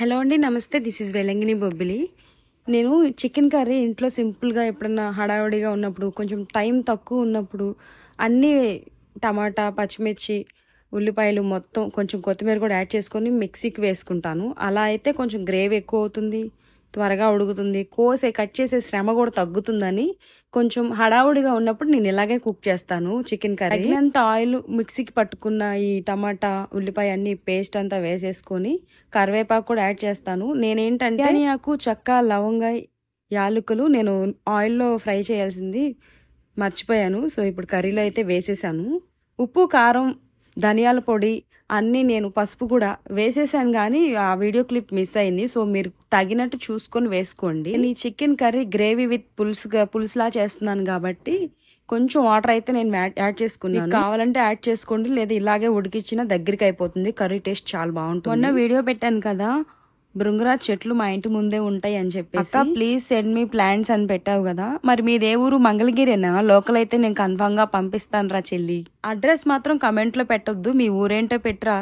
Hello అండి, నమస్తే. This is Velangini Bobbili. నేను చికెన్ కర్రీ ఇంట్లో సింపుల్గా ఎప్పుడన్నా హడావుడిగా ఉన్నప్పుడు, కొంచెం టైం తక్కువ ఉన్నప్పుడు అన్నీ టమాటా, పచ్చిమిర్చి, ఉల్లిపాయలు మొత్తం కొంచెం కొత్తిమీర కూడా యాడ్ చేసుకొని మిక్సీకి వేసుకుంటాను. అలా అయితే కొంచెం గ్రేవీ ఎక్కువ అవుతుంది, త్వరగా ఉడుకుతుంది, కట్ చేసే శ్రమ కూడా తగ్గుతుందని కొంచెం హడావుడిగా ఉన్నప్పుడు నేను ఇలాగే కుక్ చేస్తాను చికెన్ కర్రీ. తగినంత ఆయిల్, మిక్సీకి పట్టుకున్న ఈ టమాటా, ఉల్లిపాయ అన్ని పేస్ట్ అంతా వేసేసుకొని కరివేపాకు కూడా యాడ్ చేస్తాను. నేనేంటంటే ఆకు, చెక్క, లవంగ, యాలకులు నేను ఆయిల్లో ఫ్రై చేయాల్సింది మర్చిపోయాను. సో ఇప్పుడు కర్రీలో అయితే వేసేసాను. ఉప్పు, కారం, ధనియాల పొడి అన్నీ, నేను పసుపు కూడా వేసేసాను, కానీ ఆ వీడియో క్లిప్ మిస్ అయింది. సో మీరు తగినట్టు చూసుకొని వేసుకోండి. నేను ఈ చికెన్ కర్రీ గ్రేవీ విత్ పులుసులా చేస్తున్నాను కాబట్టి కొంచెం వాటర్ అయితే నేను యాడ్ చేసుకున్నాను. కావాలంటే యాడ్ చేసుకోండి, లేదా ఇలాగే ఉడికించిన దగ్గరికి అయిపోతుంది. కర్రీ టేస్ట్ చాలా బాగుంటుంది. మొన్న వీడియో పెట్టాను కదా, భృంగరాజ్ చెట్లు మా ఇంటి ముందే ఉంటాయి అని చెప్పేసి. అక్క ప్లీజ్ సెండ్ మీ ప్లాంట్స్ అని పెట్టావు కదా, మరి మీదే ఊరు? మంగళగిరేనా? లోకల్ అయితే నేను కన్ఫామ్ గా పంపిస్తాను రా చెల్లి. అడ్రస్ మాత్రం కమెంట్ లో పెట్టొద్దు, మీ ఊరేంటో పెట్టరా.